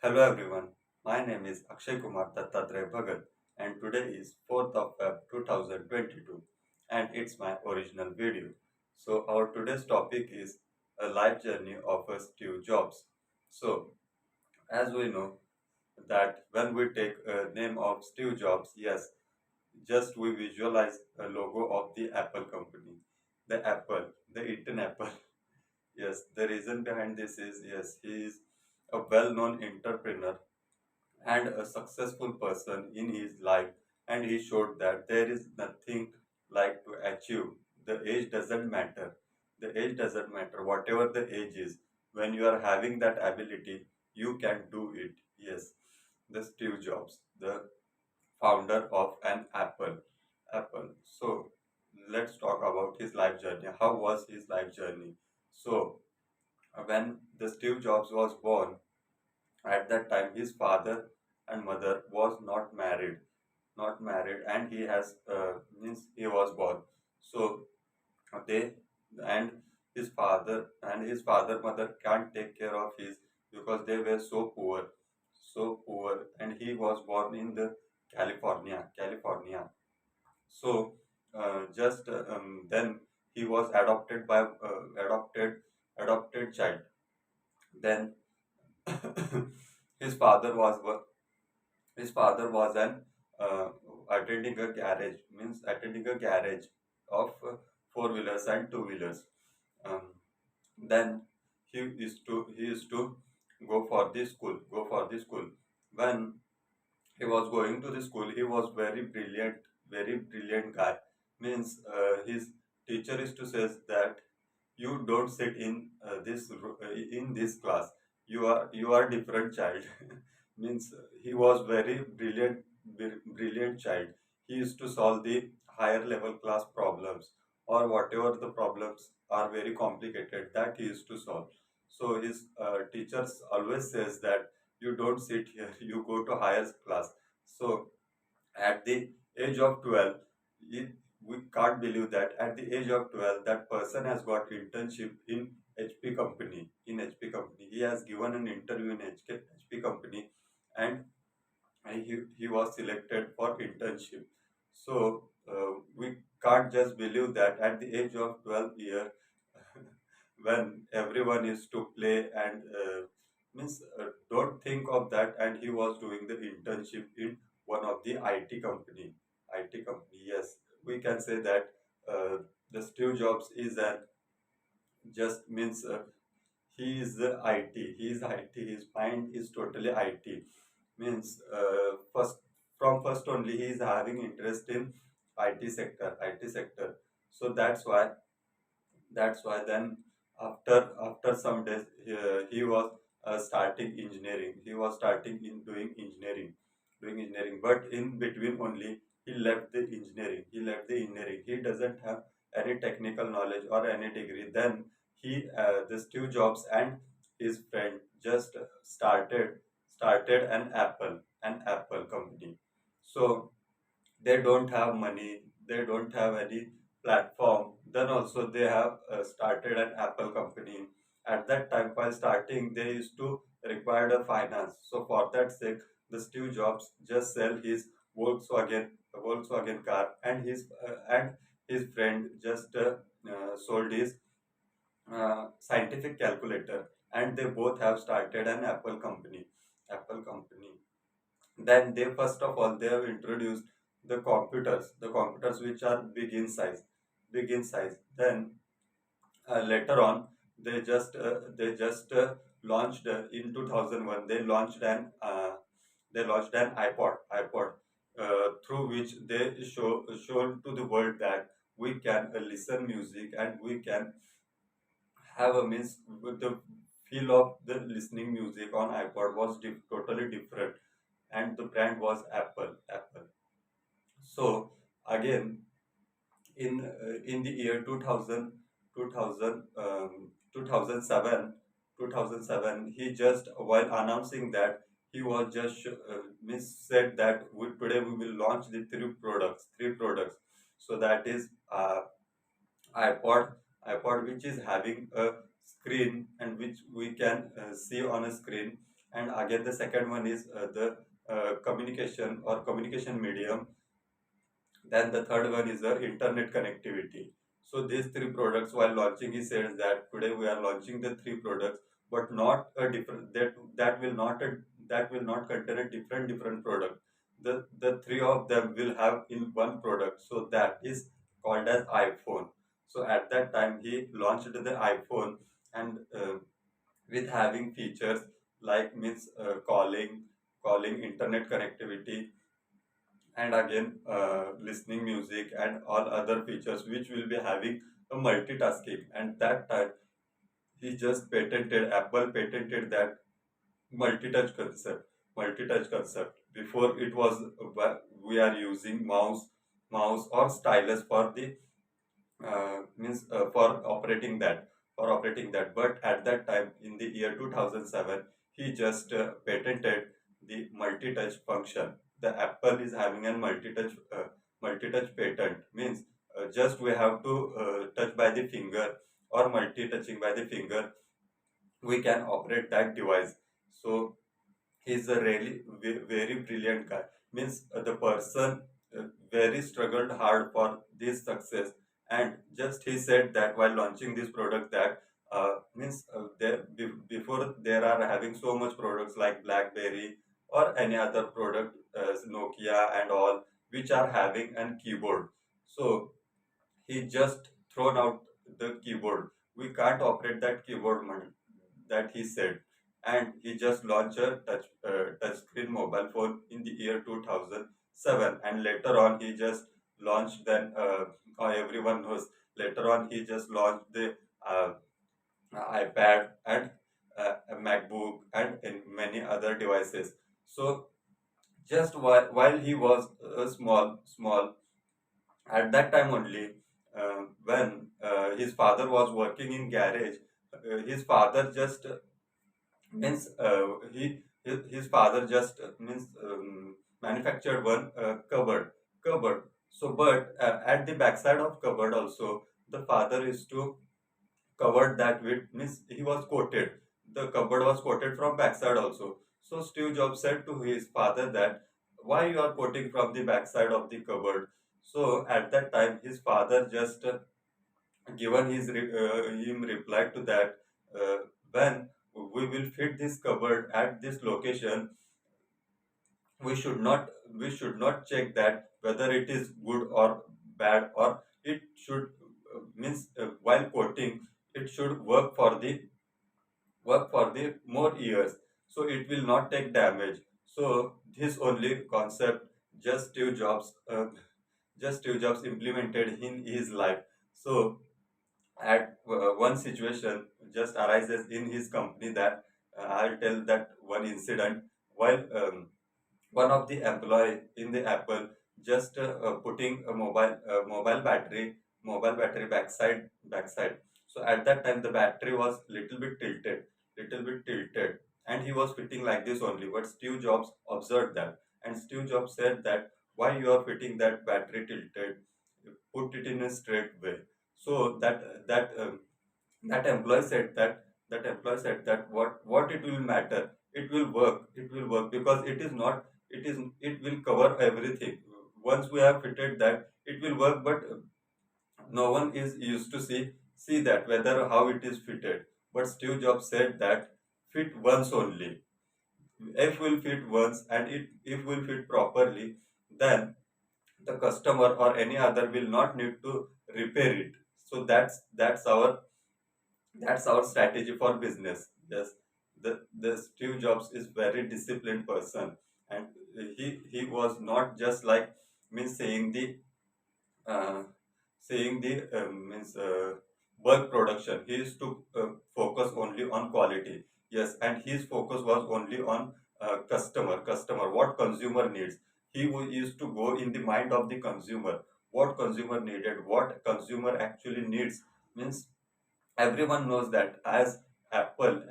Hello everyone, my name is Akshay Kumar Dattatreya Bhagat and today is 4th of Feb 2022 and it's my original video. So our today's topic is a life journey of Steve Jobs. So as we know that when we take a name of Steve Jobs, yes, just we visualize a logo of the Apple company. The Apple, the eaten apple. Yes, the reason behind this is yes, he is a well-known entrepreneur and a successful person in his life, and he showed that there is nothing like to achieve. The age doesn't matter. The age doesn't matter, whatever the age is. When you are having that ability, you can do it. Yes, the Steve Jobs, the founder of an Apple. So let's talk about his life journey. How was his life journey? So when the Steve Jobs was born, at that time his father and mother was not married, and he has means he was born. So they and his father mother can't take care of his, because they were so poor, and he was born in the California. So just then he was adopted by adopted child. Then his father was his father was an uh, attending a garage of four wheelers and two wheelers. Um, then he used to go for the school. When he was going to the school, he was very brilliant guy. Means his teacher used to says that you don't sit in this class. You are different child. Means he was very brilliant child. He used to solve the higher level class problems, or whatever the problems are very complicated, that he used to solve. So his teachers always says that you don't sit here, you go to higher class. So at the age of 12, it, we can't believe that at the age of 12 that person has got internship in HP company. He has given an interview in HP company, and he was selected for internship. So we can't just believe that at the age of 12 year, when everyone is to play and means don't think of that, and he was doing the internship in one of the IT company. Yes, we can say that the Steve Jobs is an just means he is the IT. He is IT. His mind is totally IT. Means first only he is having interest in IT sector. So that's why then after some days he was starting engineering. He was starting in doing engineering, but in between only he left the engineering. He doesn't have any technical knowledge or any degree. Then the Steve Jobs and his friend just started an Apple company. So they don't have money, they don't have any platform. Then also they have started an Apple company. At that time, while starting, they used to require a finance. So for that sake, the Steve Jobs just sell his Volkswagen car, and his friend just sold his scientific calculator, and they both have started an Apple company. Then they first of all they have introduced the computers which are big in size. Then later on they just launched in 2001. They launched an iPod, through which they shown to the world that we can listen music, and we can have a means with the feel of the listening music on iPod was totally different, and the brand was Apple. So again, in the year 2000, 2000 2007, he just, while announcing that, he was just said that today we will launch the three products. So that is iPod, which is having a screen, and which we can see on a screen. And again the second one is the communication or communication medium. Then the third one is the internet connectivity. So these three products, while launching, he says that today we are launching the three products, but not a different that will not contain a different product. The three of them will have in one product. So that is called as iPhone. So at that time he launched the iPhone, and with having features like means calling, internet connectivity, and again listening music and all other features which will be having a multitasking. And that time he just patented Apple patented that multitouch concept. Before it was we are using mouse or stylus for the means for operating that. But at that time in the year 2007 he just patented the multi-touch function. The Apple is having a multi-touch patent, means just we have to touch by the finger or multi-touching by the finger, we can operate that device. So he's a really very brilliant guy, means the person very struggled hard for this success. And just he said that while launching this product that means before there are having so much products like BlackBerry or any other product, Nokia and all, which are having an keyboard. So he just thrown out the keyboard. We can't operate that keyboard, that he said. And he just launched a touch screen mobile phone in the year 2007. And later on he just launched then everyone knows, later on he just launched the uh, iPad and a MacBook and in many other devices. So just while he was small, at that time only, when his father was working in garage, his father just means his father just means manufactured one cupboard. So but at the backside of cupboard also, the father is to covered that with, means he was coated, the cupboard was coated from backside also. So Steve Jobs said to his father that why you are coating from the backside of the cupboard. So at that time his father just given him reply to that, when we will fit this cupboard at this location, we should not check that whether it is good or bad, or it should means while quoting, it should work for the more years, so it will not take damage. So this only concept just Steve Jobs implemented in his life. So at one situation just arises in his company, that I'll tell that one incident. While one of the employee in the Apple just putting a mobile battery backside. So at that time the battery was little bit tilted, and he was fitting like this only. But Steve Jobs observed that, and Steve Jobs said that why you are fitting that battery tilted, put it in a straight way. So that employee said that what it will matter, it will work because it will cover everything. Once we have fitted that, it will work. But no one is used to see that whether how it is fitted. But Steve Jobs said that fit once only. If will fit once, and if will fit properly, then the customer or any other will not need to repair it. So that's our strategy for business. Yes, the Steve Jobs is very disciplined person, and he was not just like means uh, saying the means bulk production. He used to focus only on quality. Yes, and his focus was only on customer, what consumer needs. Used to go in the mind of the consumer, what consumer needed, what consumer actually needs. Means everyone knows that as Apple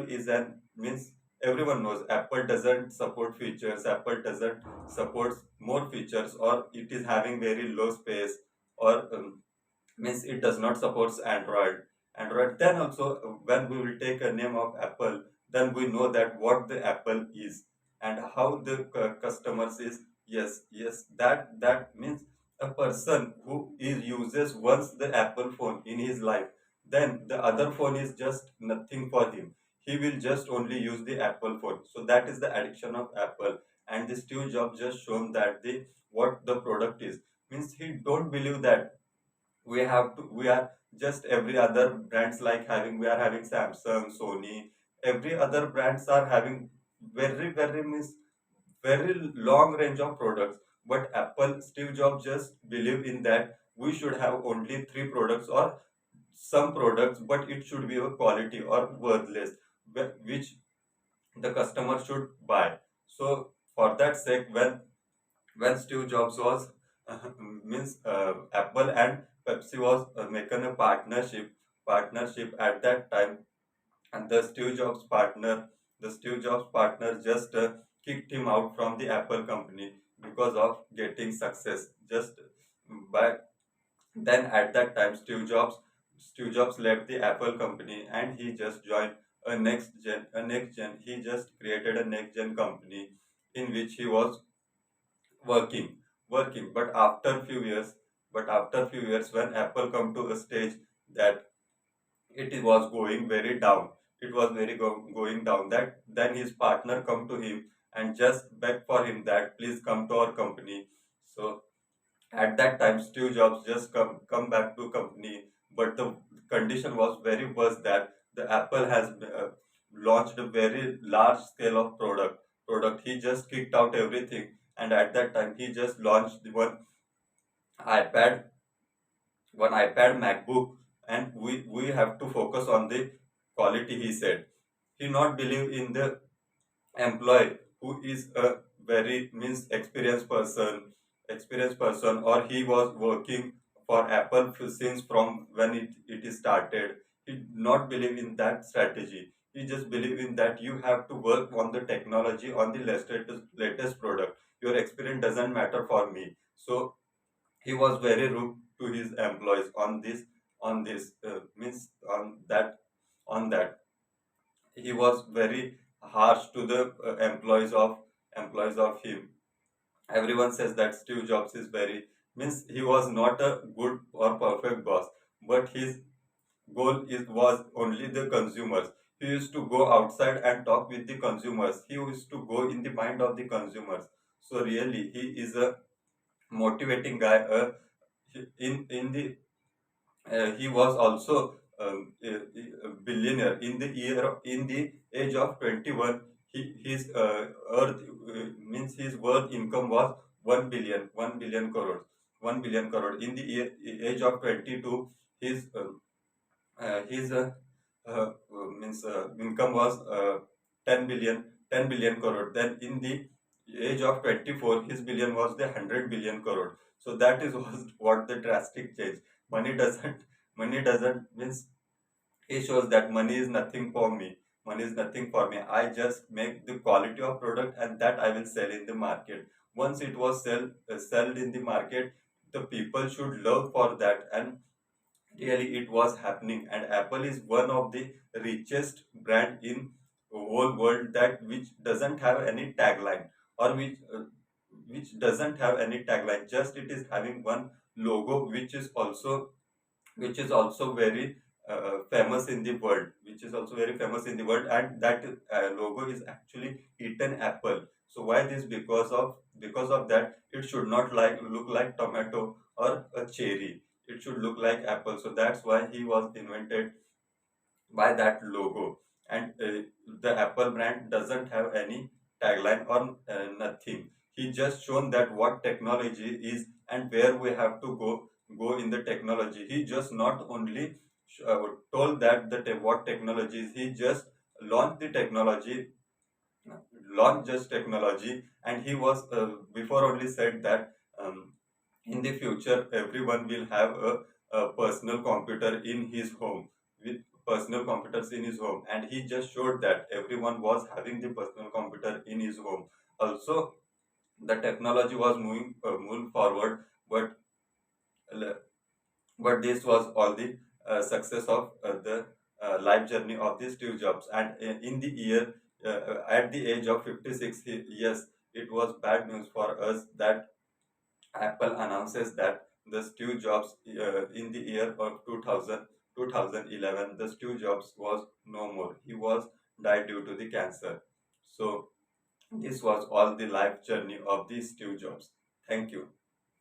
is an means everyone knows Apple doesn't support features, Apple doesn't support more features, or it is having very low space, or means it does not support Android. Then also when we will take a name of Apple, then we know that what the Apple is and how the customers is. Yes, that means a person who is uses once the Apple phone in his life, then the other phone is just nothing for him. He will just only use the Apple phone. So that is the addiction of Apple. And the Steve Jobs just shown that the what the product is. Means he don't believe that we are just every other brands, like having we are having Samsung, Sony, every other brands are having very means very long range of products. But Apple, Steve Jobs just believe in that we should have only three products or some products, but it should be a quality or worthless, which the customer should buy. So for that sake, when Steve Jobs was means Apple and Pepsi was making a partnership at that time, and the Steve Jobs partner just kicked him out from the Apple company because of getting success. Just by then at that time, Steve Jobs left the Apple company and he just joined a next gen. He just created a next gen company in which he was working working. But after few years when Apple come to a stage that it was going very down, it was going down, that then his partner come to him and just beg for him that please come to our company. So at that time Steve Jobs just come back to company, but the condition was very worse, that the Apple has launched a very large scale of product. He just kicked out everything, and at that time he just launched the ipad one ipad MacBook, and we have to focus on the quality, he said. He not believe in the employee who is a very means experienced person, or he was working for Apple since from when it is started. He not believe in that strategy. He just believe in that you have to work on the technology, on the latest product. Your experience doesn't matter for me. So he was very rude to his employees on this means on that he was very harsh to the employees of him. Everyone says that Steve Jobs is very means he was not a good or perfect boss, but his goal was only the consumers. He used to go outside and talk with the consumers. He used to go in the mind of the consumers. So really he is a motivating guy. In the he was also a billionaire in the age of 21. His earth means his worth income was 1 crore, 1 billion crore. In the age of 22, his means income was 10 billion, 10 billion crore. Then in the age of 24, his billion was the 100 billion crore. So that is was what the drastic change. Money doesn't means he shows that money is nothing for me. Money is nothing for me. I just make the quality of product and that I will sell in the market. Once it was sold in the market, the people should love for that, and really it was happening. And Apple is one of the richest brand in whole world, that which doesn't have any tagline, or which doesn't have any tagline. Just it is having one logo, which is also very famous in the world, and that logo is actually eaten apple. So why this? Because of that, it should not like look like tomato or a cherry. It should look like apple. So that's why he was invented by that logo. And the Apple brand doesn't have any tagline or nothing. He just shown that what technology is and where we have to go in the technology. He just not only told that what technology is. He just launched the technology, launched just technology, and he was before only said that in the future everyone will have a personal computer in his home, with personal computers in his home. And he just showed that everyone was having the personal computer in his home. Also the technology was moving forward, but this was all the success of the life journey of the Steve Jobs. And in the year, at the age of 56, yes, it was bad news for us that Apple announces that the Steve Jobs in the year of 2011, the Steve Jobs was no more. He was died due to the cancer. So this was all the life journey of the Steve Jobs. Thank you.